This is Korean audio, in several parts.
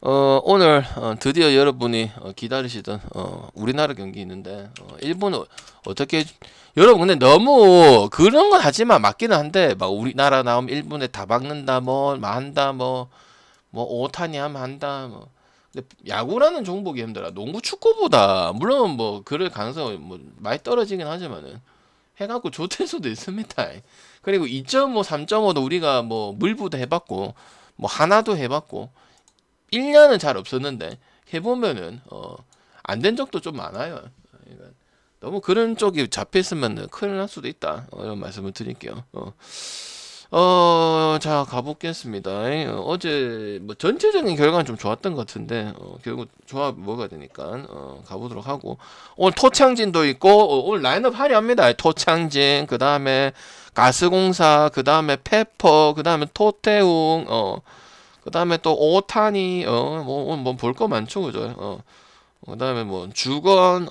오늘 드디어 여러분이 기다리시던 우리나라 경기 있는데 일본은 어떻게 여러분 근데 너무 그런 건 하지만 맞기는 한데 막 우리나라 나오면 일본에 다 박는다 뭐 한다 뭐 오타니 하면 한다 뭐 근데 야구라는 종목이 힘들어 농구 축구보다 물론 뭐 그럴 가능성이 뭐 많이 떨어지긴 하지만은 해갖고 좋을 수도 있습니다. 그리고 2.5, 3.5도 우리가 뭐 물부도 해봤고 뭐 하나도 해봤고 1년은 잘 없었는데 해보면은 안 된 적도 좀 많아요. 그러니까 너무 그런 쪽이 잡혀있으면 큰일 날 수도 있다. 이런 말씀을 드릴게요. 자 가보겠습니다. 어제 뭐 전체적인 결과는 좀 좋았던 것 같은데 결국 조합 먹어야 되니까 가보도록 하고 오늘 토창진도 있고 오늘 라인업 화려합니다. 토창진 그 다음에 가스공사 그 다음에 페퍼 그 다음에 토태웅 그 다음에 또 오타니 뭐 볼 거 많죠 그죠. 그 다음에 뭐 주건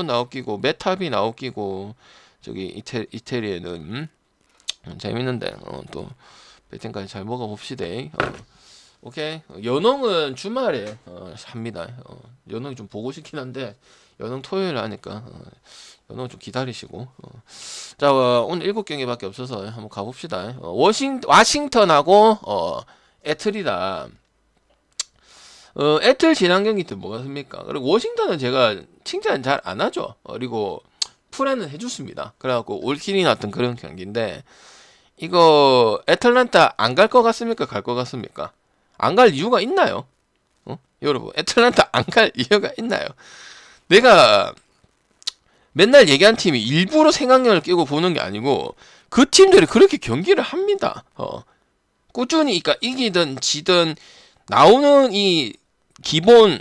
나웃기고 메탑이 나웃기고 저기 이태리에는 재밌는데 또 배팅까지 잘 먹어봅시다. 오케이. 연홍은 주말에 합니다. 연홍이 좀 보고 싶긴 한데 연홍 토요일 하니까 연홍 좀 기다리시고 자 오늘 7경기밖에 없어서 한번 가봅시다. 와싱턴하고 애틀이다. 애틀 지난 경기 때 뭐가 습니까? 그리고 워싱턴은 제가 칭찬 잘 안 하죠. 그리고 프레는 해줬습니다. 그래갖고 올킬이 났던 그런 경기인데 이거 애틀란타 안 갈 것 같습니까? 갈 것 같습니까? 안 갈 이유가 있나요? 여러분 애틀란타 안 갈 이유가 있나요? 내가 맨날 얘기한 팀이 일부러 생각력을 끼고 보는 게 아니고 그 팀들이 그렇게 경기를 합니다. 꾸준히 그러니까 이기든 지든 나오는 이 기본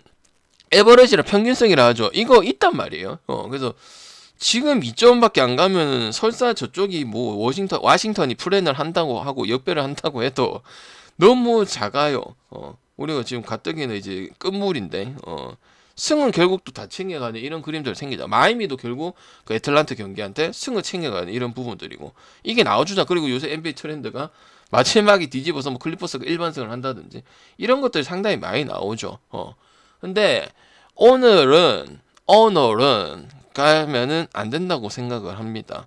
에버리지라 평균성이라 하죠. 이거 있단 말이에요. 그래서 지금 2점밖에 안 가면은 설사 저쪽이 뭐 와싱턴이 플랜을 한다고 하고 역배를 한다고 해도 너무 작아요. 우리가 지금 가뜩이나 이제 끝물인데 승은 결국 또 다 챙겨가는 이런 그림들 생기죠. 마이미도 결국 그 애틀란타 경기한테 승을 챙겨가는 이런 부분들이고 이게 나와주자. 그리고 요새 NBA 트렌드가 마지막에 뒤집어서 뭐 클리퍼스가 일반승을 한다든지 이런 것들이 상당히 많이 나오죠. 근데 오늘은 가면은 안 된다고 생각을 합니다.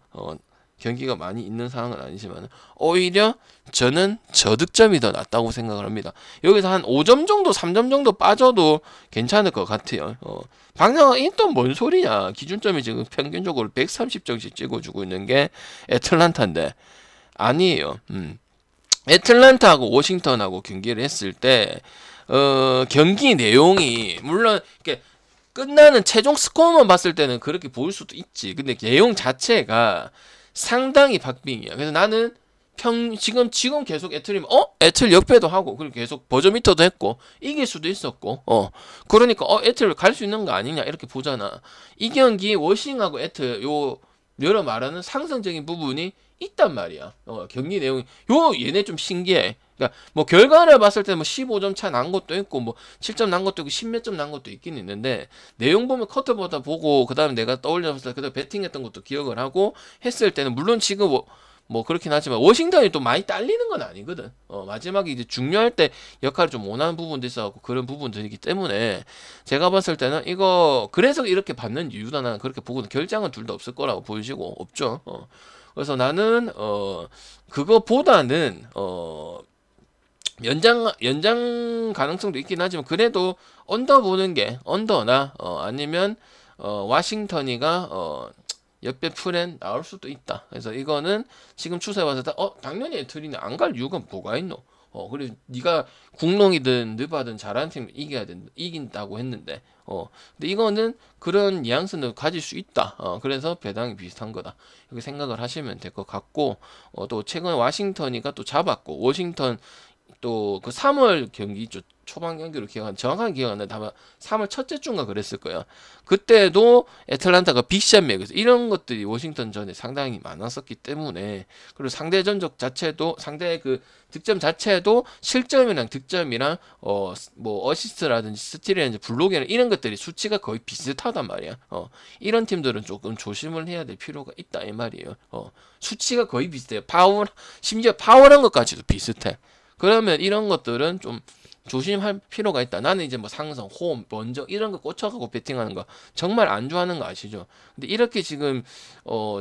경기가 많이 있는 상황은 아니지만 오히려 저는 저득점이 더 낫다고 생각을 합니다. 여기서 한 5점 정도 3점 정도 빠져도 괜찮을 것 같아요. 방향은 또 뭔 소리냐. 기준점이 지금 평균적으로 130점씩 찍어주고 있는 게 애틀란타인데 아니에요. 애틀란타하고 워싱턴하고 경기를 했을 때 경기 내용이 물론 이렇게 끝나는 최종 스코어만 봤을 때는 그렇게 보일 수도 있지. 근데 내용 자체가 상당히 박빙이야. 그래서 나는 지금 계속 애틀이면 애틀 역배도 하고 그리고 계속 버저미터도 했고 이길 수도 있었고 그러니까 애틀 갈 수 있는 거 아니냐 이렇게 보잖아. 이 경기 워싱하고 애틀 여러 말하는 상승적인 부분이 있단 말이야. 경기 내용이 얘네 좀 신기해. 그러니까 뭐 결과를 봤을 때 뭐 15점 차 난 것도 있고 뭐 7점 난 것도 있고 10몇 점 난 것도 있긴 있는데 내용 보면 커트보다 보고 그다음에 내가 떠올렸을 때 그다음에 배팅했던 것도 기억을 하고 했을 때는 물론 지금 뭐 그렇긴 하지만 워싱턴이 또 많이 딸리는 건 아니거든. 마지막에 이제 중요할 때 역할을 좀 원하는 부분도 있어갖고 그런 부분들이기 때문에 제가 봤을 때는 이거 그래서 이렇게 받는 이유다 나는 그렇게 보고는 결장은 둘 다 없을 거라고 보이시고 없죠. 그래서 나는 그거보다는 연장 가능성도 있긴 하지만 그래도 언더 보는 게 언더나 아니면 와싱턴이가 역배 프렌 나올 수도 있다. 그래서 이거는 지금 추세 봤을 때 당연히 애틀리는 안 갈 이유가 뭐가 있노? 그리고 네가 국농이든 느바든 잘하는 팀 이긴다고 했는데 근데 이거는 그런 뉘앙스는 가질 수 있다. 그래서 배당이 비슷한 거다. 이렇게 생각을 하시면 될 것 같고 또 최근에 와싱턴이가 또 잡았고 워싱턴 또 그 3월 경기 있죠. 초반 경기로 정확한 기억 안 나는데 아마 3월 첫째 주인가 그랬을 거야. 그때도 애틀란타가 빅샷 매그서 이런 것들이 워싱턴 전에 상당히 많았었기 때문에 그리고 상대 전적 자체도 상대 그 득점 자체도 실점이랑 득점이랑 뭐 어시스트라든지 스틸이라든지 블록이나 이런 것들이 수치가 거의 비슷하단 말이야. 이런 팀들은 조금 조심을 해야 될 필요가 있다 이 말이에요. 수치가 거의 비슷해요. 심지어 파워한 것까지도 비슷해. 그러면 이런 것들은 좀 조심할 필요가 있다. 나는 이제 뭐 상성, 홈, 먼저 이런 거 꽂혀갖고 베팅하는 거 정말 안 좋아하는 거 아시죠? 근데 이렇게 지금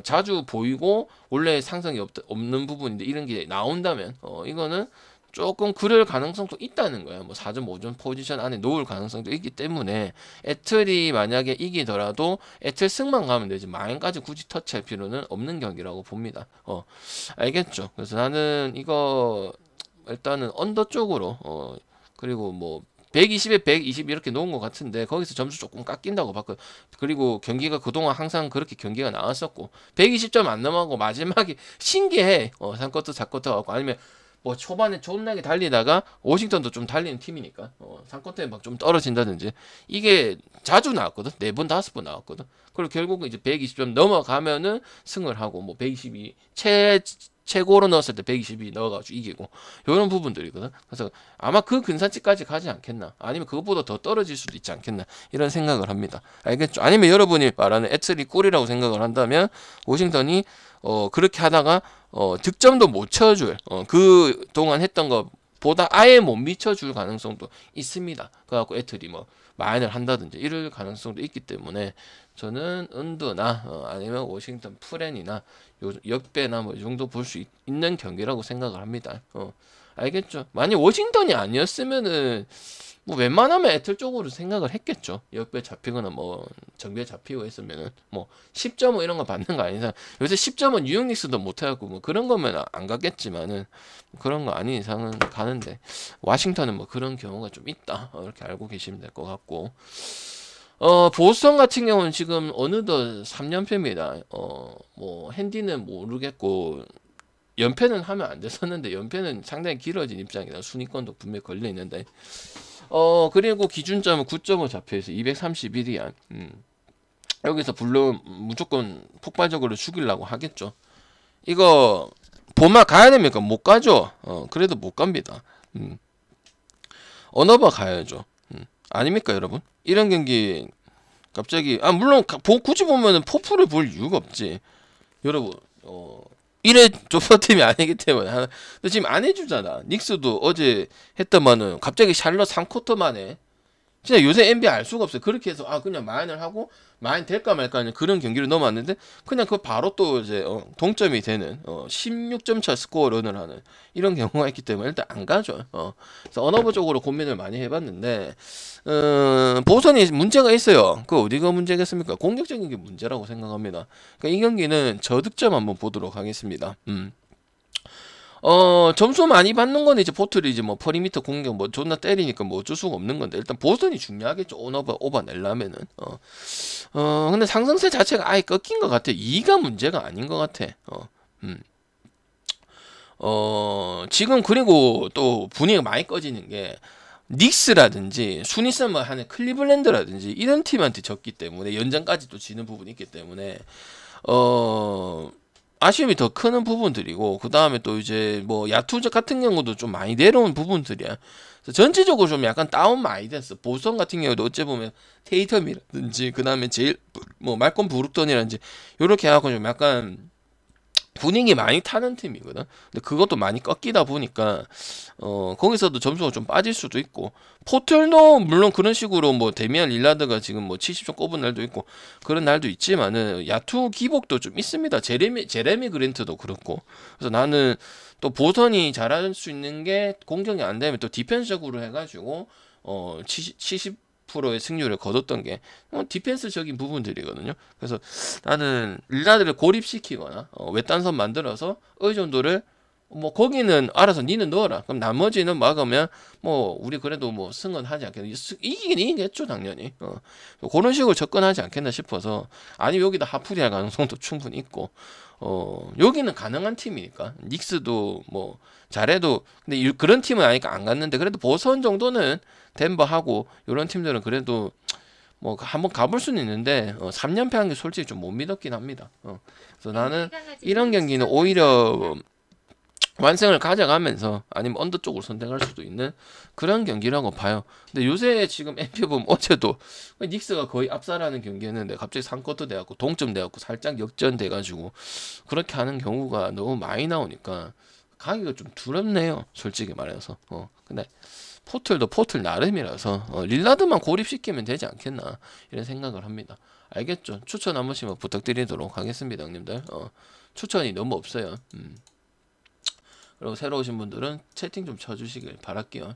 자주 보이고 원래 상성이 없는 부분인데 이런 게 나온다면 이거는 조금 그럴 가능성도 있다는 거예요. 뭐 4점, 5점 포지션 안에 놓을 가능성도 있기 때문에 애틀이 만약에 이기더라도 애틀 승만 가면 되지 마인까지 굳이 터치할 필요는 없는 경기라고 봅니다. 알겠죠? 그래서 나는 이거 일단은 언더 쪽으로 그리고 뭐 120에 120 이렇게 놓은 것 같은데 거기서 점수 조금 깎인다고 봤거든. 그리고 경기가 그동안 항상 그렇게 경기가 나왔었고 120점 안 넘어가고 마지막에 신기해. 3쿼터 4쿼터 하고 아니면 뭐 초반에 존나게 달리다가 워싱턴도 좀 달리는 팀이니까 3쿼터에 막 좀 떨어진다든지 이게 자주 나왔거든. 4번 5번 나왔거든. 그리고 결국은 이제 120점 넘어가면은 승을 하고 뭐 122 최고로 넣었을 때 122 넣어가지고 이기고 이런 부분들이거든. 그래서 아마 그 근산치까지 가지 않겠나, 아니면 그것보다 더 떨어질 수도 있지 않겠나 이런 생각을 합니다. 알겠죠? 아니면 여러분이 말하는 애틀이 꿀이라고 생각을 한다면 워싱턴이 그렇게 하다가 득점도 못 쳐줄 그 동안 했던 것보다 아예 못 미쳐줄 가능성도 있습니다. 그래갖고 애틀이 뭐 마인을 한다든지 이럴 가능성도 있기 때문에 저는 언더나 아니면 워싱턴 프렌이나 역배나 뭐 이 정도 볼 수 있는 경기라고 생각을 합니다. 알겠죠? 만약 워싱턴이 아니었으면은 뭐 웬만하면 애틀 쪽으로 생각을 했겠죠. 역배 잡히거나 뭐 정배 잡히고 했으면은 뭐 10점 뭐 이런 거 받는 거 아닌 이상, 요새 10점은 뉴욕닉스도 못 해갖고 뭐 그런 거면 안 갔겠지만은 그런 거 아닌 이상은 가는데 워싱턴은 뭐 그런 경우가 좀 있다. 이렇게 알고 계시면 될 것 같고. 보스턴 같은 경우는 지금 어느덧 3연패입니다. 뭐 핸디는 모르겠고 연패는 하면 안 됐었는데 연패는 상당히 길어진 입장이다. 순위권도 분명히 걸려 있는데. 그리고 기준점은 9.5 잡혀있어. 231이야. 여기서 물론 무조건 폭발적으로 죽이려고 하겠죠. 이거 보마 가야 됩니까? 못 가죠. 그래도 못 갑니다. 언어버 가야죠. 아닙니까 여러분? 이런 경기 갑자기 물론 굳이 보면은 포프를 볼 이유가 없지. 여러분 이래 좁혀팀이 아니기 때문에 근데 지금 안 해주잖아. 닉스도 어제 했더만은 갑자기 샬럿 3쿼터 만에 진짜 요새 NBA 알 수가 없어요. 그렇게 해서 그냥 마인을 하고 마인 될까 말까 하는 그런 경기를 넘어왔는데 그냥 그 바로 또 이제 동점이 되는 16점 차 스코어 런을 하는 이런 경우가 있기 때문에 일단 안 가죠. 그래서 언어버 쪽으로 고민을 많이 해봤는데 보선이 문제가 있어요. 그 어디가 문제겠습니까? 공격적인 게 문제라고 생각합니다. 그러니까 이 경기는 저득점 한번 보도록 하겠습니다. 점수 많이 받는 건 이제 보틀이 이제 뭐 퍼리미터 공격 뭐 존나 때리니까 뭐 어쩔 수가 없는 건데 일단 보선이 중요하겠죠. 오버 내려면은 근데 상승세 자체가 아예 꺾인 것 같아. 2가 문제가 아닌 것 같아. 지금 그리고 또 분위기가 많이 꺼지는 게 닉스라든지 순위싸움을 하는 클리블랜드라든지 이런 팀한테 졌기 때문에 연장까지 또 지는 부분이 있기 때문에 아쉬움이 더 크는 부분들이고, 그 다음에 또 이제 뭐 야투적 같은 경우도 좀 많이 내려온 부분들이야. 그래서 전체적으로 좀 약간 다운 많이 됐어. 보스턴 같은 경우도 어째 보면 테이텀이라든지 그 다음에 제일 뭐 말콤 브룩턴이라든지 요렇게 하고 좀 약간 분위기 많이 타는 팀이거든. 근데 그것도 많이 꺾이다 보니까 거기서도 점수가 좀 빠질 수도 있고, 포틀도 물론 그런 식으로 뭐 데미안 릴라드가 지금 뭐 70점 꼽은 날도 있고 그런 날도 있지만은 야투 기복도 좀 있습니다. 제레미 그랜트도 그렇고. 그래서 나는 또 보선이 잘할 수 있는 게 공격이 안 되면 또 디펜스적으로 해가지고 70%의 승률을 거뒀던 게 디펜스적인 부분들이거든요. 그래서 나는 릴라드를 고립시키거나 외딴선 만들어서 어느 정도를 뭐 거기는 알아서 니는 넣어라. 그럼 나머지는 막으면 뭐 우리 그래도 뭐 승은 하지 않겠나. 이기긴 이기겠죠 당연히. 그런 식으로 접근하지 않겠나 싶어서. 아니면 여기다 하풀이 할 가능성도 충분히 있고. 여기는 가능한 팀이니까. 닉스도 뭐 잘해도 근데 그런 팀은 아니까 안 갔는데 그래도 보선 정도는 덴버하고 이런 팀들은 그래도 뭐 한번 가볼 수는 있는데 3연패 한 게 솔직히 좀 못 믿었긴 합니다. 그래서 나는 이런 경기는 오히려 완승을 가져가면서 아니면 언더 쪽으로 선택할 수도 있는 그런 경기라고 봐요. 근데 요새 지금 NBA 보면 어제도 닉스가 거의 압살하는 경기였는데 갑자기 3쿼터 돼갖고 동점 돼갖고 살짝 역전돼가지고 그렇게 하는 경우가 너무 많이 나오니까 가기가 좀 두렵네요. 솔직히 말해서. 근데 포틀도 포틀 나름이라서 릴라드만 고립시키면 되지 않겠나 이런 생각을 합니다. 알겠죠? 추천 한 번씩만 부탁드리도록 하겠습니다, 형님들. 추천이 너무 없어요. 그리고 새로 오신 분들은 채팅 좀 쳐주시길 바랄게요.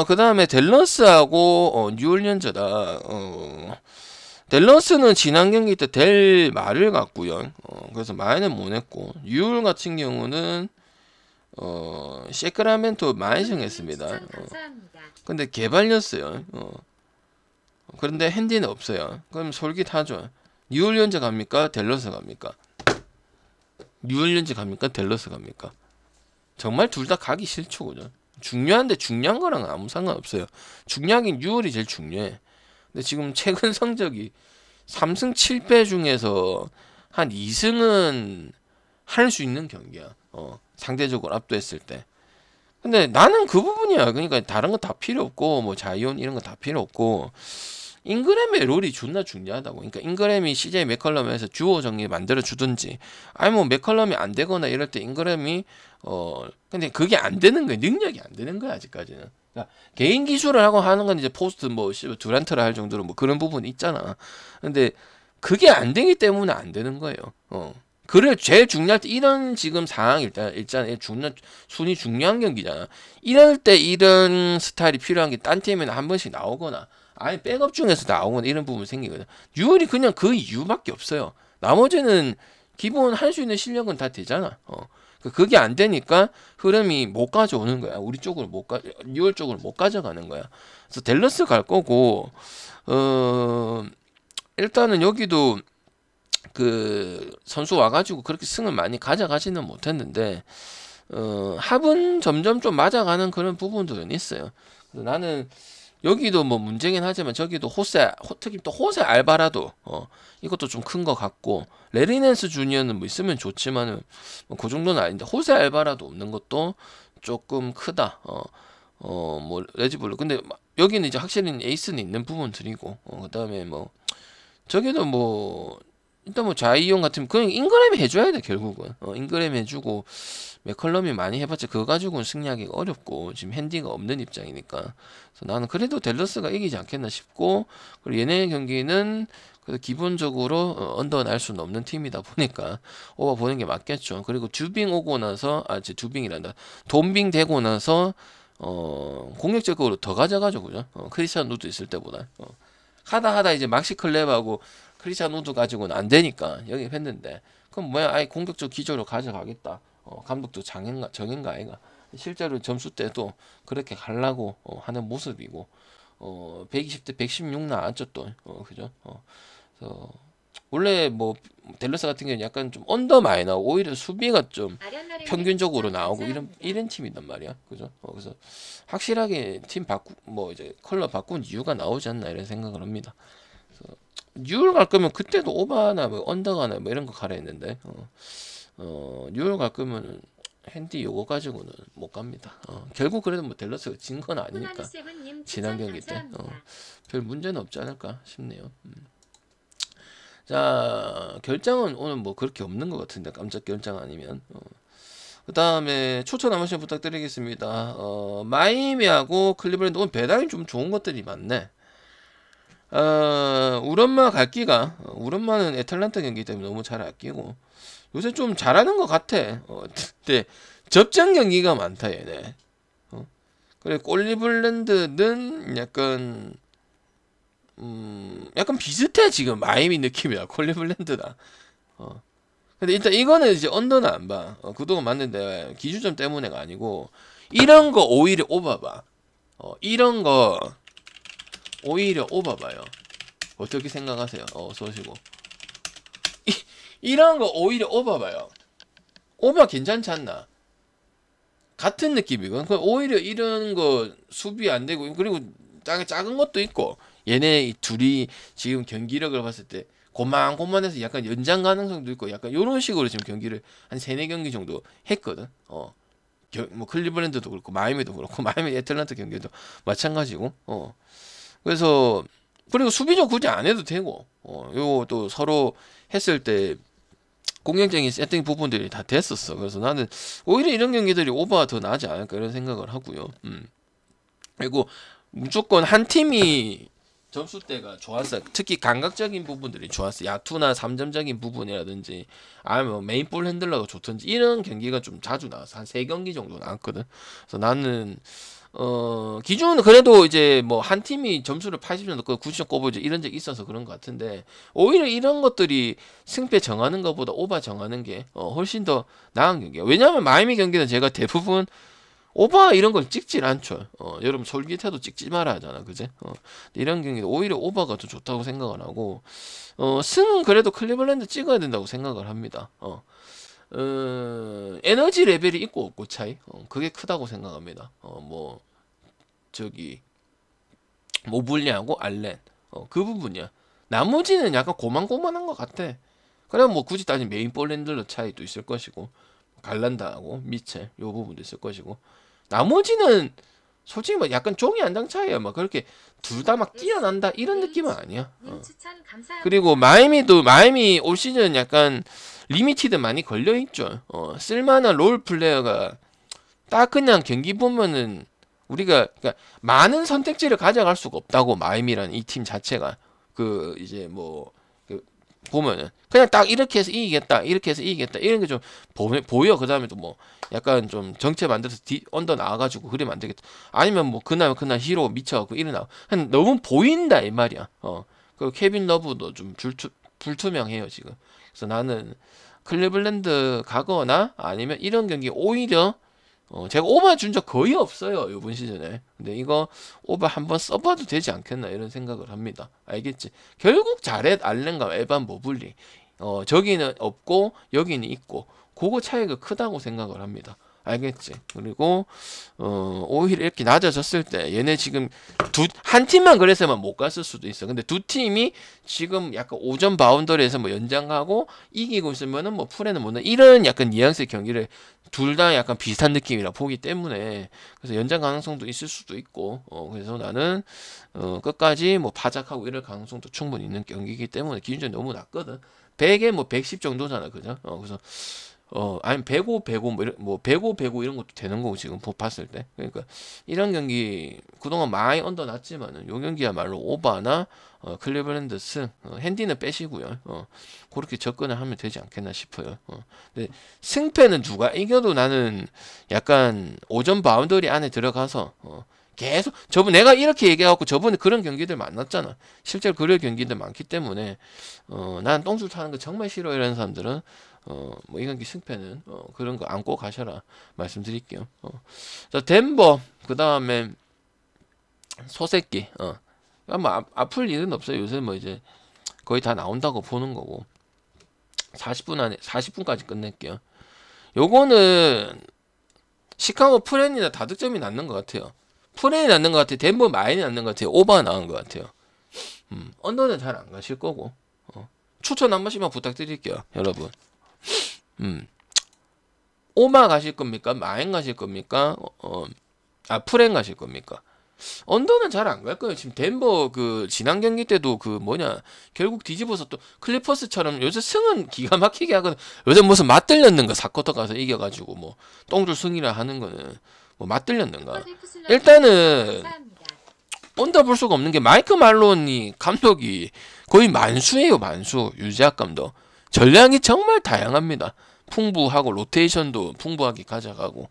그 다음에 댈러스하고 뉴올리언즈다. 댈러스는 지난 경기 때 델 말을 갔고요. 그래서 마이는 못 했고, 뉴올 같은 경우는 세크라멘토 많이 정했습니다. 근데 개발렸어요. 그런데 핸디는 없어요. 그럼 솔깃하죠. 뉴올리언즈 갑니까? 댈러스 갑니까? 뉴올리언즈 갑니까? 댈러스 갑니까? 정말 둘 다 가기 싫죠, 그죠? 중요한데 중요한 거랑은 아무 상관없어요. 중요하긴 뉴올이 제일 중요해. 근데 지금 최근 성적이 3승 7패 중에서 한 2승은 할 수 있는 경기야. 상대적으로 압도했을 때. 근데 나는 그 부분이야. 그러니까 다른 거 다 필요 없고 뭐 자이온 이런 거 다 필요 없고 잉그램의 롤이 존나 중요하다고. 그러니까 잉그램이 CJ 맥컬럼에서 듀오 정리 만들어 주든지, 아니 뭐 맥컬럼이 안 되거나 이럴 때 잉그램이 근데 그게 안 되는 거야. 능력이 안 되는 거야 아직까지는. 그러니까 개인 기술을 하고 하는 건 이제 포스트 뭐 두란트를 할 정도로 뭐 그런 부분이 있잖아. 근데 그게 안 되기 때문에 안 되는 거예요. 그래 제일 중요할 때 이런 지금 상황 일단 중요한 순위 중요한 경기잖아. 이럴 때 이런 스타일이 필요한 게 딴 팀에는 한 번씩 나오거나 아니 백업 중에서 나오거나 이런 부분 생기거든. 유월이 그냥 그 이유밖에 없어요. 나머지는 기본 할 수 있는 실력은 다 되잖아. 그게 안 되니까 흐름이 못 가져오는 거야. 우리 쪽으로 뉴월 쪽으로 못 가져가는 거야. 그래서 댈러스 갈 거고, 일단은 여기도 그 선수 와가지고 그렇게 승을 많이 가져가지는 못했는데, 합은 점점 좀 맞아가는 그런 부분들은 있어요. 그래서 나는 여기도 뭐 문제긴 하지만 저기도 특히 또 호세 알바라도 이것도 좀 큰 것 같고, 레리넨스 주니어는 뭐 있으면 좋지만은 뭐그 정도는 아닌데 호세 알바라도 없는 것도 조금 크다. 뭐 레지불로. 근데 여기는 이제 확실히 에이스는 있는 부분들이고, 그다음에 뭐 저기도 뭐 일단 뭐 자이용 같은 그냥 잉그램이 해줘야 돼 결국은. 잉그램 해주고 맥컬럼이 많이 해봤자 그거 가지고는 승리하기가 어렵고 지금 핸디가 없는 입장이니까. 그래서 나는 그래도 댈러스가 이기지 않겠나 싶고, 그리고 얘네 경기는 그래도 기본적으로 언더 날 수는 없는 팀이다 보니까 오버 보는 게 맞겠죠. 그리고 듀빙 오고 나서 듀빙이란다. 돈빙 되고 나서 공격적으로 더 가져가죠, 그죠? 크리스찬 누드 있을 때보다. 하다 이제 막시 클랩하고 크리스찬 우드 가지고는 안 되니까 여기 했는데, 그럼 뭐야, 아예 공격적 기조로 가져가겠다. 감독도 정인가 아이가. 실제로 점수 때도 그렇게 가려고 하는 모습이고, 120대 116 나왔죠 또. 그죠? 그래서 원래 뭐 댈러스 같은 경우는 약간 좀 언더 많이 나오고 오히려 수비가 좀 평균적으로 나오고 이런 팀이단 말이야. 그죠? 그래서 확실하게 팀 뭐 이제 컬러 바꾼 이유가 나오지 않나 이런 생각을 합니다. 뉴올 갈 거면 그때도 오바나 뭐 언더가나 뭐 이런 거 가라 했는데, 뉴올 갈 거면 핸디 요거 가지고는 못 갑니다. 결국 그래도 뭐 댈러스가 진 건 아니니까 지난 경기 때 별 문제는 없지 않을까 싶네요. 자, 결장은 오늘 뭐 그렇게 없는 것 같은데, 깜짝 결장 아니면. 그 다음에 추천 한 번씩 부탁드리겠습니다. 마이애미하고 클리블랜드 오늘 배당이 좀 좋은 것들이 많네. 우리 엄마 갈 기가, 우리 엄마는 애틀란타 경기 때문에 너무 잘 아끼고 요새 좀 잘하는 것 같아. 근데 접전 경기가 많다 얘네. 그래 콜리블랜드는 약간 비슷해 지금 마이애미 느낌이야. 콜리블랜드다. 근데 일단 이거는 이제 언더는 안 봐. 구도가 맞는데 기준점 때문에가 아니고 이런 거 오히려 오바봐. 이런 거 오히려 오바봐요. 어떻게 생각하세요? 어서 오시고. 이런 거 오히려 오바봐요. 오바 괜찮지 않나? 같은 느낌이고. 오히려 이런 거 수비 안 되고, 그리고 작은 것도 있고, 얘네 둘이 지금 경기력을 봤을 때 고만고만해서 약간 연장 가능성도 있고, 약간 이런 식으로 지금 경기를 한 3-4경기 정도 했거든. 뭐 클리블랜드도 그렇고 마이애미도 그렇고 마이애미 애틀란타 경기도 마찬가지고. 그래서 그리고 수비적 굳이 안 해도 되고, 요거 또 서로 했을 때 공격적인 세팅 부분들이 다 됐었어. 그래서 나는 오히려 이런 경기들이 오버가 더 나지 않을까 이런 생각을 하고요. 그리고 무조건 한 팀이 점수대가 좋았어요. 특히 감각적인 부분들이 좋았어요. 야투나 3점적인 부분이라든지 아니면 뭐 메인볼 핸들러가 좋든지 이런 경기가 좀 자주 나왔어. 한 3경기 정도 나왔거든. 그래서 나는 기준은 그래도 이제 뭐 한 팀이 점수를 80점 넣고 90점 꼽아줘 이런 적이 있어서 그런 것 같은데 오히려 이런 것들이 승패 정하는 것보다 오버 정하는 게 훨씬 더 나은 경기야. 왜냐하면 마이애미 경기는 제가 대부분 오버 이런 걸 찍질 않죠. 여러분 솔깃해도 찍지 말아야 하잖아, 그제? 이런 경기는 오히려 오버가 더 좋다고 생각을 하고, 승은 그래도 클리블랜드 찍어야 된다고 생각을 합니다. 에너지 레벨이 있고 없고 차이, 그게 크다고 생각합니다. 뭐 저기 모블리하고 알렌, 그 부분이야. 나머지는 약간 고만고만한 것 같아. 그래 뭐 굳이 따지면 메인 볼핸들러 차이도 있을 것이고, 갈란다하고 미첼 요 부분도 있을 것이고. 나머지는 솔직히 뭐 약간 종이 한 장 차이야. 막 그렇게 둘 다 막 뛰어난다 이런 느낌은 아니야. 그리고 마이애미 올 시즌 약간 리미티드 많이 걸려 있죠. 쓸만한 롤 플레이어가 딱 그냥 경기 보면은 우리가 그러니까 많은 선택지를 가져갈 수가 없다고 마이애미라는 이 팀 자체가 그 이제 뭐 보면은 그냥 딱 이렇게 해서 이기겠다 이렇게 해서 이기겠다 이런 게 좀 보여. 그 다음에 또 뭐 약간 좀 정체 만들어서 언더 나와가지고 그러면 안 되겠다. 아니면 뭐 그날 히로 미쳐갖고 일어나 너무 보인다 이 말이야. 그리고 케빈 러브도 좀 불투명해요 지금. 그래서 나는 클리블랜드 가거나 아니면 이런 경기 오히려 제가 오버 준 적 거의 없어요 이번 시즌에. 근데 이거 오버 한번 써봐도 되지 않겠나 이런 생각을 합니다. 알겠지? 결국 자렛 알렌과 에반 모블리 저기는 없고 여기는 있고 그거 차이가 크다고 생각을 합니다. 알겠지? 그리고 오히려 이렇게 낮아졌을 때 얘네 지금 한 팀만 그랬으면 못 갔을 수도 있어. 근데 두 팀이 지금 약간 5점 바운더리에서 뭐 연장하고 이기고 있으면은 뭐 풀에는 못 나 이런 약간 뉘앙스의 경기를 둘 다 약간 비슷한 느낌이라 보기 때문에 그래서 연장 가능성도 있을 수도 있고 그래서 나는 끝까지 뭐 파작하고 이럴 가능성도 충분히 있는 경기이기 때문에 기준점이 너무 낮거든. 100에 뭐 110 정도잖아, 그죠? 그래서 아니면 105, 105 105 이런 것도 되는 거고 지금 봤을 때. 그러니까 이런 경기 그동안 많이 언더났지만은 요 경기야말로 오바나 클리블랜드 승 핸디는 빼시고요. 그렇게 접근을 하면 되지 않겠나 싶어요. 근데 승패는 누가 이겨도 나는 약간 5점 바운더리 안에 들어가서 계속 저번 내가 이렇게 얘기해갖고 저번에 그런 경기들 만났잖아. 실제로 그런 경기들 많기 때문에 난 똥줄 타는 거 정말 싫어 이런 사람들은 뭐 이 경기 승패는 그런 거 안고 가셔라 말씀드릴게요. 자 덴버 그 다음에 소새끼 뭐 아플 일은 없어요. 요새 뭐 이제 거의 다 나온다고 보는 거고 40분 안에 40분까지 끝낼게요. 요거는 시카고 프렌이나 다득점이 낫는 것 같아요. 프렌이 낫는 것 같아요. 덴버 마인이 낫는 것 같아요. 오버가 나은 것 같아요. 언더는 잘 안 가실 거고 추천 한 번씩만 부탁드릴게요 여러분. 오마 가실 겁니까? 마인 가실 겁니까? 프렌 가실 겁니까? 언더는 잘 안 갈 거예요. 지금 덴버 그 지난 경기 때도 그 뭐냐 결국 뒤집어서 또 클리퍼스처럼 요새 승은 기가 막히게 하거든. 요새 무슨 맞들렸는가 4쿼터 가서 이겨가지고 뭐 똥줄 승이라 하는 거는 뭐 맞들렸는가. 일단은 언더 볼 수가 없는 게 마이크 말론이 감독이 거의 만수예요. 만수 유재학 감독 전략이 정말 다양합니다. 풍부하고 로테이션도 풍부하게 가져가고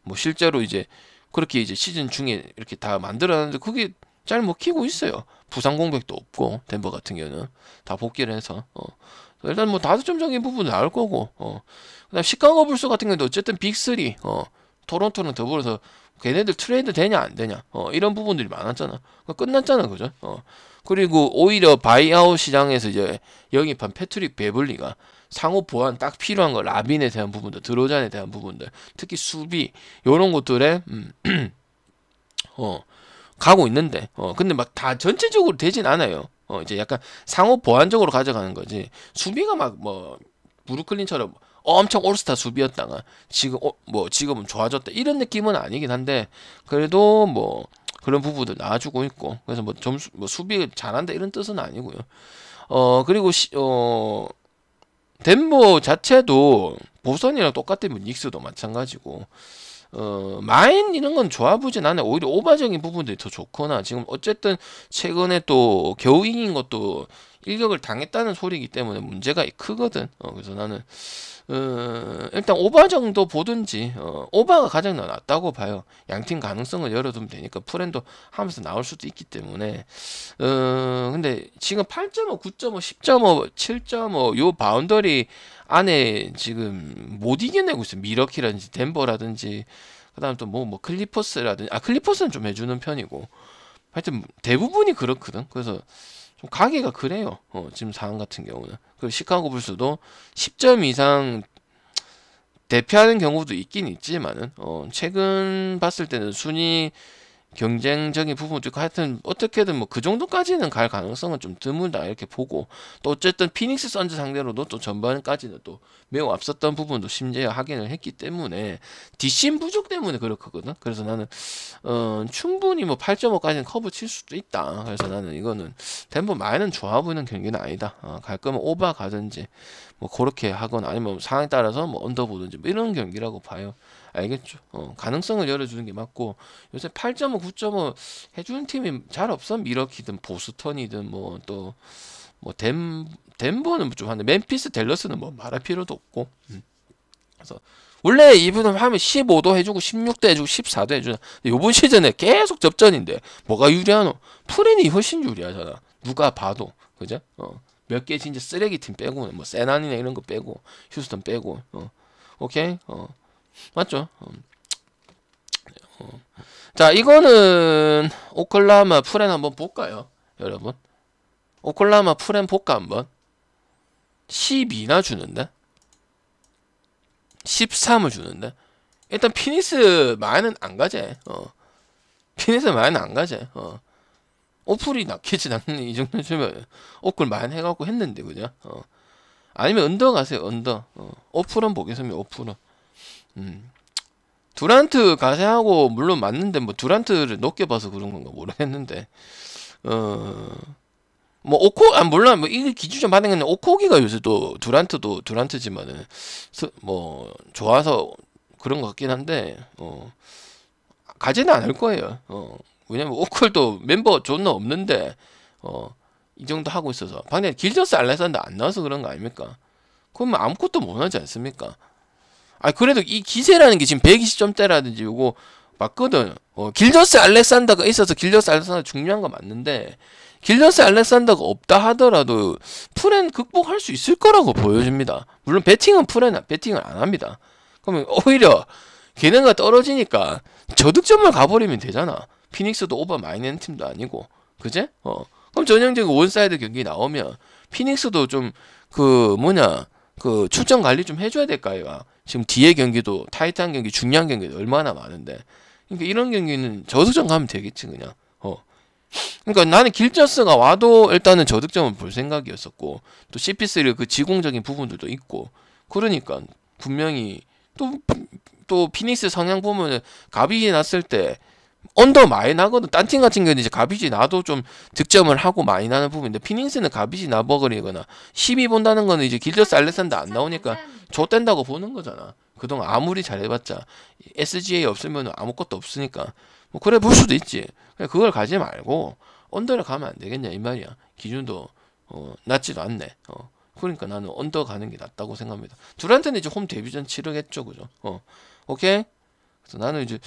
뭐 실제로 이제 그렇게 이제 시즌 중에 이렇게 다 만들어놨는데 그게 잘 먹히고 있어요. 부상 공백도 없고 덴버 같은 경우는 다 복귀를 해서 일단 뭐 다득점적인 부분은 나올 거고 그다음 시카고 불스 같은 경우도 어쨌든 빅3 토론토는 더불어서 걔네들 트레이드 되냐 안 되냐 이런 부분들이 많았잖아. 끝났잖아, 그죠? 그리고 오히려 바이아웃 시장에서 이제 영입한 패트릭 베블리가 상호 보완 딱 필요한 거 라빈에 대한 부분들, 드로잔에 대한 부분들, 특히 수비 요런 것들에 가고 있는데 근데 막 다 전체적으로 되진 않아요. 이제 약간 상호 보완적으로 가져가는 거지. 수비가 막 뭐 브루클린처럼 엄청 올스타 수비였다가 지금은 좋아졌다 이런 느낌은 아니긴 한데 그래도 뭐 그런 부분들 나와주고 있고 그래서 뭐 점수 뭐 수비 잘한다 이런 뜻은 아니고요. 그리고 덴버 자체도 보선이랑 똑같은 닉스도 마찬가지고 마인 이런 건 좋아 보진 않아요. 오히려 오바적인 부분들이 더 좋거나 지금 어쨌든 최근에 또 겨우 이긴 것도 일격을 당했다는 소리이기 때문에 문제가 크거든. 그래서 나는 일단 오바 정도 보든지 오바가 가장 낫다고 봐요. 양팀 가능성을 열어두면 되니까 프렌도 하면서 나올 수도 있기 때문에 근데 지금 8.5, 9.5, 10.5, 7.5 요 바운더리 안에 지금 못 이겨내고 있어요. 미러키라든지 덴버라든지 그다음 또 뭐 클리퍼스라든지 클리퍼스는 좀 해주는 편이고 하여튼 대부분이 그렇거든. 그래서 좀 가기가 그래요. 지금 상황 같은 경우는. 그리고 시카고 불스도 10점 이상 대피하는 경우도 있긴 있지만은 최근 봤을 때는 순위 경쟁적인 부분도 있고 하여튼 어떻게든 뭐 그 정도까지는 갈 가능성은 좀 드물다 이렇게 보고 또 어쨌든 피닉스 선즈 상대로도 또 전반까지는 또 매우 앞섰던 부분도 심지어 확인을 했기 때문에 뒷심 부족 때문에 그렇거든. 그래서 나는 충분히 뭐 8.5까지는 커브 칠 수도 있다. 그래서 나는 이거는 덴버 마이는 좋아 보이는 경기는 아니다. 갈 거면 오바 가든지 뭐 그렇게 하거나 아니면 상황에 따라서 뭐 언더 보든지 뭐 이런 경기라고 봐요. 알겠죠? 가능성을 열어주는 게 맞고 요새 8.5, 9.5 해주는 팀이 잘 없어. 미러키든 보스턴이든 뭐 또 뭐 덴버는 좀 한데 멤피스 댈러스는 뭐 말할 필요도 없고. 그래서 원래 이분은 하면 15도 해주고 16도 해주고 14도 해주나. 요번 시즌에 계속 접전인데 뭐가 유리하노? 프렌이 훨씬 유리하잖아. 누가 봐도 그죠? 몇 개 진짜 쓰레기 팀 빼고 뭐 세난이나 이런 거 빼고 휴스턴 빼고 오케이 맞죠? 자, 이거는 오클라호마 프렌 한번 볼까요, 여러분? 오클라호마 프렌 볼까 한번? 12나 주는데? 13을 주는데? 일단 피닉스 마이는 안 가재. 피닉스 마이는 안 가재. 오플이 낫겠지. 나는 이 정도 주면 오클 마이 해갖고 했는데 그죠? 아니면 언더 가세요. 언더. 오플은 보겠습니다. 오플은. 두란트 가세하고 물론 맞는데 뭐 두란트를 높게 봐서 그런 건가 모르겠는데 뭐 물론 뭐 이 기준점 받는 건 오코기가 요새 또 두란트도 두란트지만은 뭐 좋아서 그런 것 같긴 한데 가지는 않을 거예요. 왜냐면 오콜도 멤버 존나 없는데 이 정도 하고 있어서 방금 길저스 알렉산더 안 나와서 그런 거 아닙니까? 그러면 아무것도 못 하지 않습니까? 그래도 이 기세라는 게 지금 120점대라든지 요거 맞거든. 길저스 알렉산더가 있어서 길저스 알렉산더 중요한 거 맞는데 길저스 알렉산더가 없다 하더라도 프렌 극복할 수 있을 거라고 보여집니다. 물론 배팅은 배팅을 안 합니다. 그러면 오히려 걔네가 떨어지니까 저득점을 가버리면 되잖아. 피닉스도 오버 많이 내는 팀도 아니고 그제? 그럼 전형적인 원사이드 경기 나오면 피닉스도 좀 출전 관리 좀 해줘야 될까요? 지금 뒤에 경기도 타이트한 경기, 중요한 경기도 얼마나 많은데. 그러니까 이런 경기는 저득점 가면 되겠지 그냥. 그러니까 나는 길저스가 와도 일단은 저득점을 볼 생각이었었고 또 CP3 그 지공적인 부분들도 있고 그러니까 분명히 또 피닉스 성향 보면은 가비지 났을 때 언더 많이 나거든. 딴 팀 같은 경우는 이제 가비지 나도 좀 득점을 하고 많이 나는 부분인데 피닉스는 가비지 나버거리거나 12 본다는 거는 이제 길저스 알렉산더 안 나오니까 좆된다고 보는 거잖아. 그동안 아무리 잘해봤자 SGA 없으면 아무것도 없으니까 뭐 그래 볼 수도 있지. 그걸 가지 말고 언더를 가면 안 되겠냐 이 말이야. 기준도 낮지도 않네. 그러니까 나는 언더 가는 게 낫다고 생각합니다. 두란트는 이제 홈 데뷔전 치르겠죠, 그죠? 오케이. 그래서 나는 이제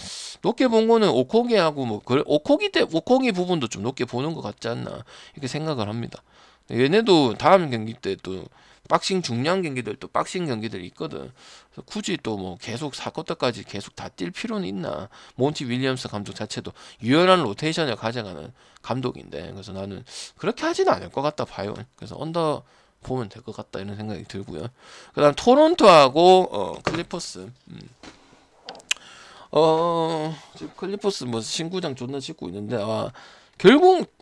높게 본 거는 오코기하고 뭐 오코기 부분도 좀 높게 보는 것 같지 않나 이렇게 생각을 합니다. 얘네도 다음 경기 때 또 박싱 중량 경기들 또 박싱 경기들이 있거든. 그래서 굳이 또 뭐 계속 4쿼터까지 계속 다 뛸 필요는 있나? 몬티 윌리엄스 감독 자체도 유연한 로테이션을 가져가는 감독인데 그래서 나는 그렇게 하지는 않을 것 같다 봐요. 그래서 언더 보면 될 것 같다 이런 생각이 들고요. 그다음 토론토하고 클리퍼스. 지금 클리퍼스 뭐 신구장 존나 짓고 있는데 결국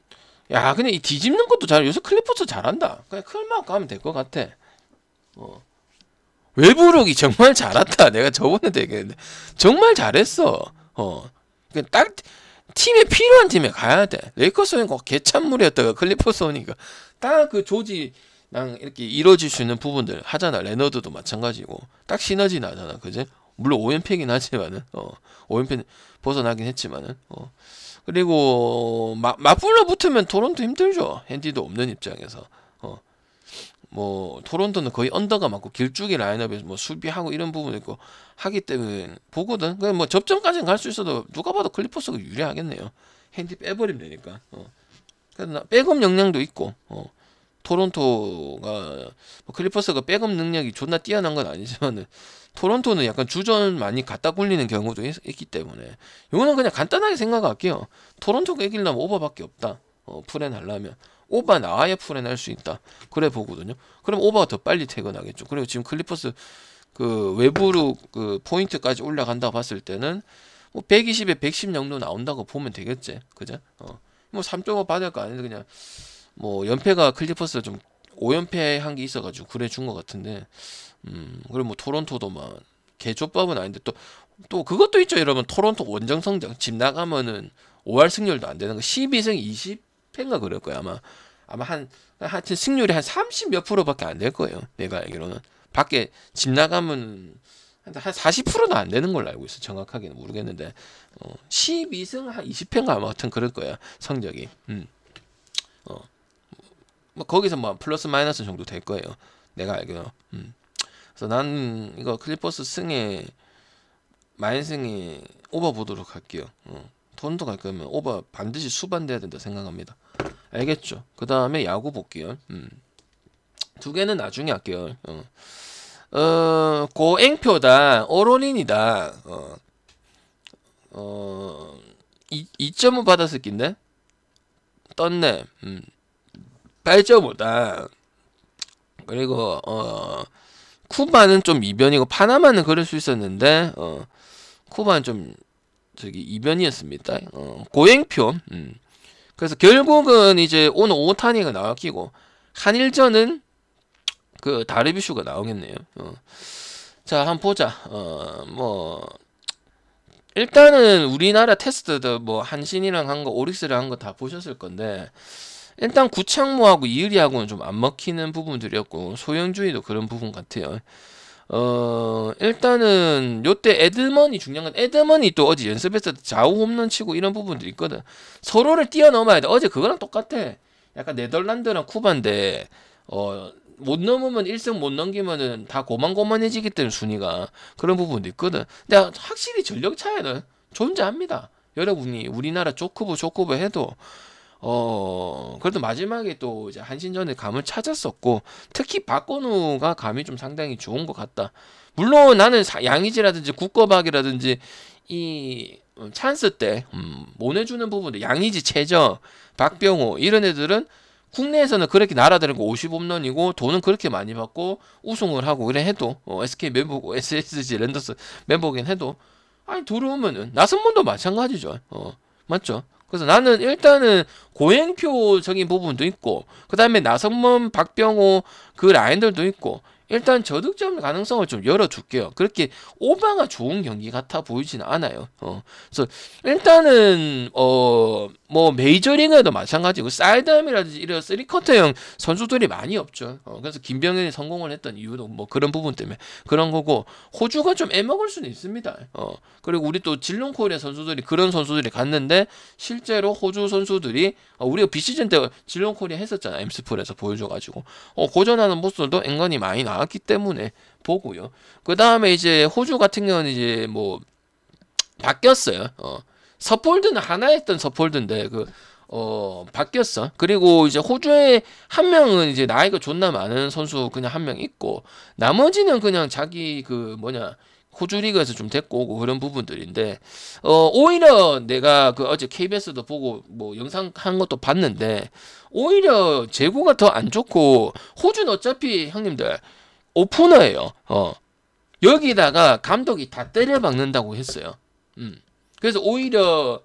근데 이 뒤집는 것도 요새 클리퍼스 잘한다. 그냥 클막 가면 될 것 같아. 외부룩이 정말 잘한다. 내가 저번에도 얘기했는데 정말 잘했어. 그냥 딱 팀에 필요한 팀에 가야 돼. 레이커스 오니까 개찬물이었다가 클리퍼스 오니까 딱 그 조지 이렇게 이루어질 수 있는 부분들 하잖아. 레너드도 마찬가지고 딱 시너지 나잖아, 그지? 물론 오연패긴 하지만은 오연패 벗어나긴 했지만은 그리고 맞불러 붙으면 토론토 힘들죠. 핸디도 없는 입장에서 뭐 토론토는 거의 언더가 많고 길쭉이 라인업에서 뭐 수비하고 이런 부분이 있고 하기 때문에 보거든. 그냥 뭐 접전까지는 갈 수 있어도 누가 봐도 클리퍼스가 유리하겠네요. 핸디 빼버리면 되니까. 그래서 백업 역량도 있고 토론토가 뭐 클리퍼스가 백업 능력이 존나 뛰어난 건 아니지만은 토론토는 약간 주전 많이 갖다 굴리는 경우도 있기 때문에 이거는 그냥 간단하게 생각할게요. 토론토가 이기려면 오버밖에 없다. 풀엔 하려면 오버 나와야 풀엔 할 수 있다. 그래 보거든요. 그럼 오버가 더 빨리 퇴근하겠죠. 그리고 지금 클리퍼스 그 외부로 그 포인트까지 올라간다고 봤을 때는 뭐 120에 110 정도 나온다고 보면 되겠지. 그죠? 뭐 3.5 받을 거 아닌데 그냥 뭐 연패가 클리퍼스가 좀 5연패 한 게 있어가지고 그래 준 것 같은데 그리고 뭐 토론토도 막 개조법은 아닌데 또 그것도 있죠. 여러분 토론토 원정 성적 집 나가면은 5할 승률도 안 되는 거 12승 20패인가 그럴 거야 아마 하여튼 승률이 한 30 몇 프로밖에 안 될 거예요. 내가 알기로는 밖에 집 나가면 한 40%도 안 되는 걸로 알고 있어. 정확하게는 모르겠는데 12승 한 20패인가 아마 하여튼 그럴 거야 성적이. 뭐 거기서 뭐 플러스 마이너스 정도 될 거예요. 내가 알기로. 그래서 난 이거 클리퍼스 승에 마인승에 오버 보도록 할게요. 토론토 갈 거면 오버 반드시 수반돼야 된다 생각합니다. 알겠죠? 그 다음에 야구 볼게요. 두 개는 나중에 할게요. 고행표다 오롤린이다. 2.5 받았을 낀데 떴네. 8.5다. 그리고 쿠바는 좀 이변이고 파나마는 그럴 수 있었는데 쿠바는 좀 저기 이변이었습니다. 고행표. 그래서 결국은 이제 오늘 오타니가 나왔기고 한일전은 그 다르비슈가 나오겠네요. 자, 한번 보자. 뭐 일단은 우리나라 테스트도 뭐 한신이랑 한 거, 오릭스랑 한 거 다 보셨을 건데 일단 구창모하고 이의리하고는 좀 안 먹히는 부분들이었고 소영주의도 그런 부분 같아요. 일단은 요때 에드먼이 중요한 건 에드먼이 또 어제 연습에서 좌우 홈런 치고 이런 부분들이 있거든. 서로를 뛰어넘어야 돼. 어제 그거랑 똑같아. 약간 네덜란드랑 쿠바인데 못 넘으면 1승 못 넘기면은 다 고만고만해지기 때문에 순위가 그런 부분도 있거든. 근데 확실히 전력 차이는 존재합니다. 여러분이 우리나라 조크부 해도 그래도 마지막에 또 이제 한신전에 감을 찾았었고 특히 박건우가 감이 좀 상당히 좋은 것 같다. 물론 나는 양의지라든지 국거박이라든지 이 찬스 때 못 내주는 부분들 양의지 최저 박병호 이런 애들은 국내에서는 그렇게 날아다니고 50홈런이고 돈은 그렇게 많이 받고 우승을 하고 그래 해도 SK 멤버고 SSG 랜더스 멤버긴 해도 아니 들어오면은 나성문도 마찬가지죠. 맞죠? 그래서 나는 일단은 고행표적인 부분도 있고 그 다음에 나성문, 박병호 그 라인들도 있고 일단 저득점 가능성을 좀 열어줄게요. 그렇게 오바가 좋은 경기 같아 보이지는 않아요. 그래서 일단은 뭐 메이저리그에도 마찬가지고 사이드암이라든지 이런 3쿼터형 선수들이 많이 없죠. 그래서 김병현이 성공을 했던 이유도 뭐 그런 부분 때문에 그런 거고 호주가 좀 애먹을 수는 있습니다. 그리고 우리 또 질롱코리아 선수들이 그런 선수들이 갔는데 실제로 호주 선수들이 우리가 비시즌 때 질롱코리아 했었잖아. 엠스풀에서 보여줘가지고 고전하는 모습도 앵간히 많이 나왔기 때문에 보고요. 그 다음에 이제 호주 같은 경우는 이제 뭐 바뀌었어요. 서폴드는 하나 했던 서폴드인데 바뀌었어. 그리고 이제 호주에 한 명은 이제 나이가 존나 많은 선수 그냥 한 명 있고 나머지는 그냥 자기 호주 리그에서 좀 데리고 오고 그런 부분들인데 오히려 내가 어제 KBS도 보고 뭐 영상 한 것도 봤는데 오히려 재고가 더 안 좋고 호주는 어차피 형님들 오프너예요. 여기다가 감독이 다 때려박는다고 했어요. 그래서 오히려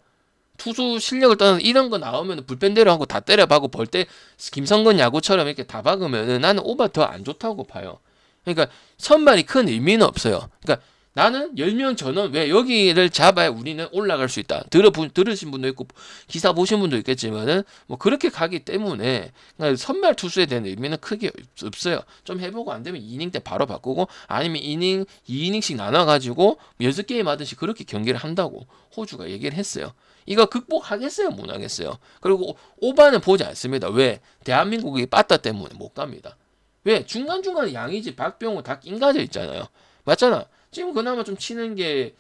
투수 실력을 떠나서 이런 거 나오면 불펜대로 하고 다 때려박고 벌떼 김성근 야구처럼 이렇게 다 박으면 나는 오바 더 안 좋다고 봐요. 그러니까 선발이 큰 의미는 없어요. 그러니까 나는 10명 전원 왜 여기를 잡아야 우리는 올라갈 수 있다. 들으신 분도 있고 기사 보신 분도 있겠지만은 뭐 그렇게 가기 때문에 그러니까 선발 투수에 대한 의미는 크게 없어요. 좀 해보고 안 되면 2이닝 때 바로 바꾸고 아니면 2이닝씩 나눠가지고 연습 게임 하듯이 그렇게 경기를 한다고 호주가 얘기를 했어요. 이거 극복하겠어요? 못 하겠어요? 그리고 오바는 보지 않습니다. 왜? 대한민국이 빠따 때문에 못 갑니다. 왜? 중간중간에 양의지, 박병호 다 낑가져 있잖아요. 맞잖아. 지금 그나마 좀 치는 게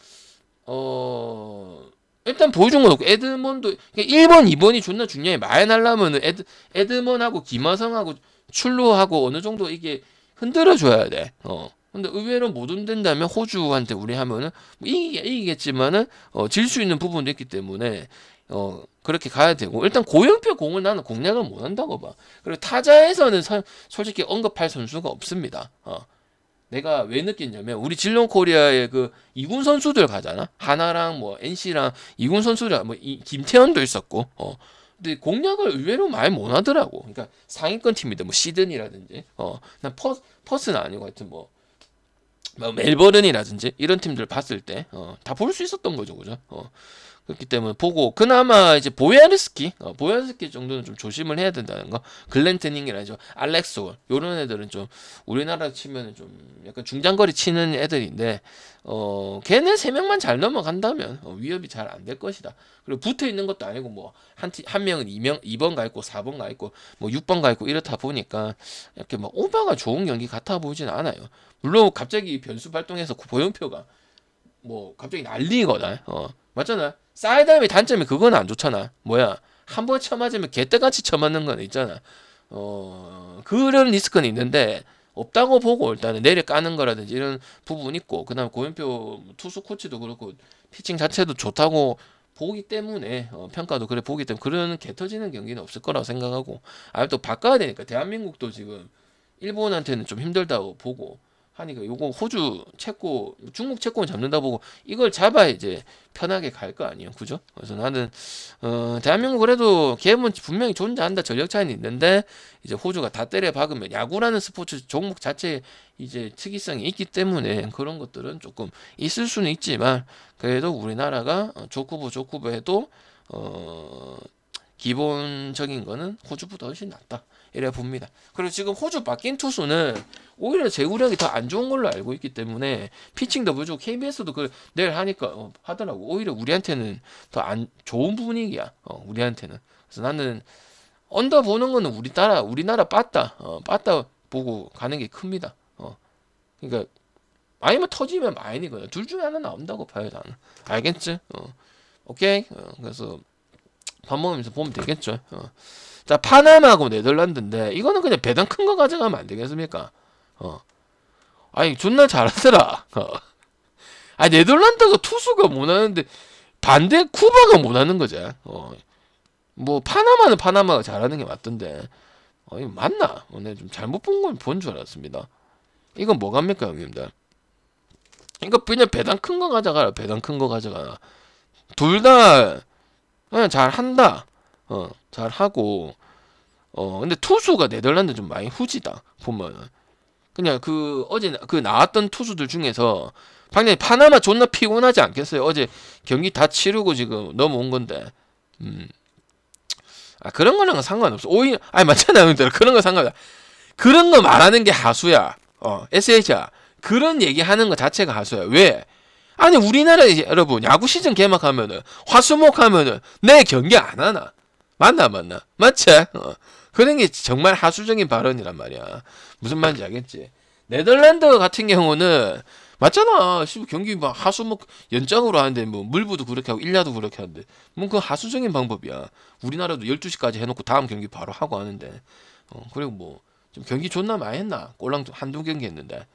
일단 보여준 건 없고 에드먼도 1번, 2번이 존나 중요해. 많이 날라면은 에드먼하고 김하성하고 출루하고 어느 정도 이게 흔들어 줘야 돼. 근데 의외로 못 흔든다면 호주한테 우리 하면은 뭐 이기겠지만은 질 수 있는 부분도 있기 때문에 그렇게 가야 되고 일단 고영표 공을 나는 공략을 못 한다고 봐. 그리고 타자에서는 솔직히 언급할 선수가 없습니다. 내가 왜 느꼈냐면 우리 질롱 코리아의 그 2군 선수들 가잖아. 하나랑 뭐 NC랑 2군 선수들 뭐 김태현도 있었고 근데 공략을 의외로 많이 못 하더라고. 그러니까 상위권 팀이다. 뭐 시드니라든지 난 퍼스는 아니고 하여튼 뭐 멜버른이라든지 이런 팀들 봤을 때 다 볼 수 있었던 거죠. 그죠? 그렇기 때문에 보고 그나마 이제 보야르스키 정도는 좀 조심을 해야 된다는 거. 글렌트닝이라죠. 알렉소 요런 애들은 좀 우리나라 치면은 좀 약간 중장거리 치는 애들인데 걔네 3명만 잘 넘어간다면 위협이 잘 안 될 것이다. 그리고 붙어 있는 것도 아니고 뭐 한 명은 2번 가 있고 4번 가 있고 뭐 6번 가 있고 이렇다 보니까 이렇게 막 오바가 좋은 경기 같아 보이진 않아요. 물론 갑자기 변수 발동해서 고영표가 뭐 갑자기 날리거나 맞잖아. 사이드암의 단점이 그건 안 좋잖아. 뭐야 한 번 쳐맞으면 개떼같이 쳐맞는 건 있잖아. 그런 리스크는 있는데 없다고 보고 일단은 내려 까는 거라든지 이런 부분 있고 그다음 고영표 투수 코치도 그렇고 피칭 자체도 좋다고 보기 때문에 평가도 그래 보기 때문에 그런 개 터지는 경기는 없을 거라고 생각하고 또 바꿔야 되니까 대한민국도 지금 일본한테는 좀 힘들다고 보고 하니까 요거 호주 체코 중국 체코는 잡는다 보고 이걸 잡아야 이제 편하게 갈 거 아니에요. 그죠? 그래서 나는 대한민국 그래도 걔는 분명히 존재한다. 전력 차이는 있는데 이제 호주가 다 때려 박으면 야구라는 스포츠 종목 자체에 이제 특이성이 있기 때문에 그런 것들은 조금 있을 수는 있지만 그래도 우리나라가 조쿠부 해도 기본적인 거는 호주보다 훨씬 낫다. 이래 봅니다. 그리고 지금 호주 바뀐 투수는 오히려 제구력이 더 안 좋은 걸로 알고 있기 때문에 피칭도 보여주고 KBS도 그 내일 하니까 하더라고. 오히려 우리한테는 더 안 좋은 분위기야. 우리한테는. 그래서 나는 언더 보는 거는 우리나라 빠따 보고 가는 게 큽니다. 그러니까 아니면 터지면 마인이거든. 둘 중에 하나 나온다고 봐요. 나는. 알겠지? 오케이. 그래서 밥 먹으면서 보면 되겠죠. 자, 파나마하고 네덜란드인데 이거는 그냥 배당 큰 거 가져가면 안 되겠습니까? 아니 존나 잘하더라. 아니 네덜란드가 투수가 못하는데 반대 쿠바가 못하는 거지. 뭐 파나마는 파나마가 잘하는 게 맞던데. 이거 맞나? 내가 좀 잘못 본 줄 알았습니다. 이건 뭐 갑니까 형님들? 이거 그냥 배당 큰 거 가져가라. 배당 큰 거 가져가라. 둘 다 그냥 잘한다. 잘하고 근데 투수가 네덜란드 좀 많이 후지다 보면은 그냥 어제 나왔던 투수들 중에서 방금 파나마 존나 피곤하지 않겠어요? 어제 경기 다 치르고 지금 넘어온 건데 그런 거랑은 상관없어. 오히려 맞잖아요 형들. 그런 거 상관없어. 그런 거 말하는 게 하수야. SH야. 그런 얘기 하는 거 자체가 하수야. 왜? 아니 우리나라 이제 여러분 야구 시즌 개막하면은 화수목 하면은 내 경기 안 하나? 맞나? 맞지? 그런 게 정말 하수적인 발언이란 말이야. 무슨 말인지 알겠지? 네덜란드 같은 경우는 맞잖아. 경기 막 하수목 연장으로 하는데 뭐 물부도 그렇게 하고 일야도 그렇게 하는데 뭐 그 하수적인 방법이야. 우리나라도 12시까지 해놓고 다음 경기 바로 하고 하는데 그리고 뭐 좀 경기 존나 많이 했나? 꼴랑 한두 경기 했는데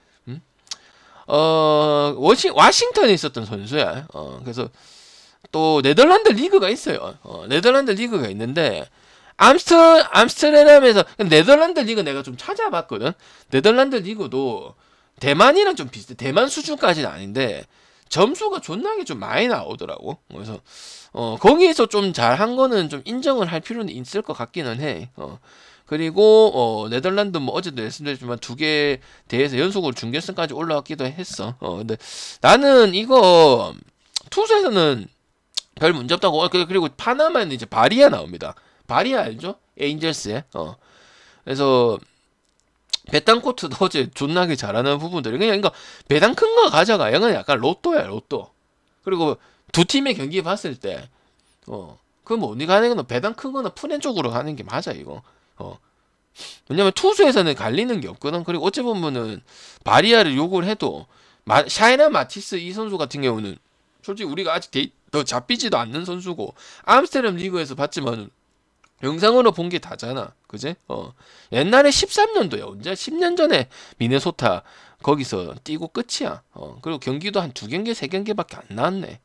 워싱턴에 있었던 선수야. 그래서 또 네덜란드 리그가 있어요. 네덜란드 리그가 있는데 암스테르담에서 네덜란드 리그 내가 좀 찾아봤거든. 네덜란드 리그도 대만이랑 좀 비슷해. 대만 수준까지는 아닌데 점수가 존나게 좀 많이 나오더라고. 그래서 거기에서 좀 잘한 거는 좀 인정을 할 필요는 있을 것 같기는 해. 그리고 네덜란드 뭐 어제도 말씀드렸지만 두 개 대회에서 연속으로 준결승까지 올라왔기도 했어. 근데 나는 이거 투수에서는 별 문제 없다고. 그리고 파나마는 이제 바리아 나옵니다. 바리아 알죠? 에인절스에. 그래서 베탄코트도 어제 존나게 잘하는 부분들이 그냥 이거 배당 큰 거 가져가. 이건 약간 로또야, 로또. 그리고 두 팀의 경기 봤을 때 그럼 뭐 네가 하는 거는 배당 큰 거는 푸렌 쪽으로 가는 게 맞아 이거. 왜냐면 투수에서는 갈리는 게 없거든. 그리고 어찌 보면은 바리아를 욕을 해도 샤이나 마티스 이 선수 같은 경우는 솔직히 우리가 아직 더 잡히지도 않는 선수고 암스테르담 리그에서 봤지만 영상으로 본 게 다잖아. 그지? 옛날에 13년도야. 언제? 10년 전에 미네소타 거기서 뛰고 끝이야. 그리고 경기도 한 2경기, 3경기밖에 안 나왔네.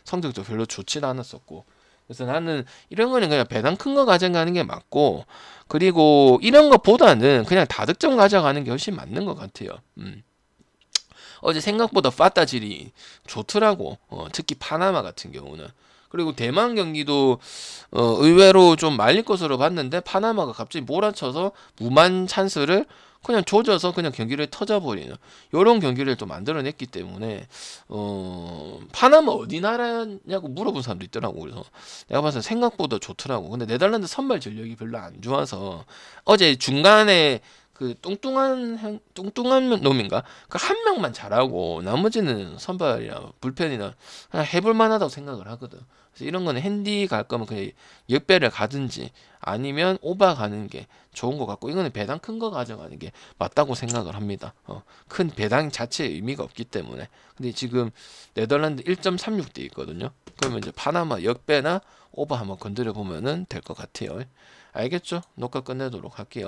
성적도 별로 좋지도 않았었고. 그래서 나는 이런 거는 그냥 배당 큰 거 가져가는 게 맞고, 그리고 이런 거보다는 그냥 다득점 가져가는 게 훨씬 맞는 것 같아요. 어제 생각보다 파따질이 좋더라고. 특히 파나마 같은 경우는. 그리고 대만 경기도 의외로 좀 말릴 것으로 봤는데 파나마가 갑자기 몰아쳐서 무만 찬스를 그냥 조져서 그냥 경기를 터져버리는 이런 경기를 또 만들어냈기 때문에 파나마 어디 나라냐고 물어본 사람도 있더라고. 그래서 내가 봐서 생각보다 좋더라고. 근데 네덜란드 선발 전력이 별로 안 좋아서 어제 중간에 그 뚱뚱한 놈인가? 그 한 명만 잘하고 나머지는 선발이나 불펜이나 그냥 해볼 만하다고 생각을 하거든. 그래서 이런 거는 핸디 갈 거면 그냥 역배를 가든지 아니면 오바 가는 게 좋은 것 같고, 이거는 배당 큰 거 가져가는 게 맞다고 생각을 합니다. 큰 배당 자체의 의미가 없기 때문에. 근데 지금 네덜란드 1.36대 있거든요. 그러면 이제 파나마 역배나 오바 한번 건드려 보면은 될 것 같아요. 알겠죠? 녹화 끝내도록 할게요.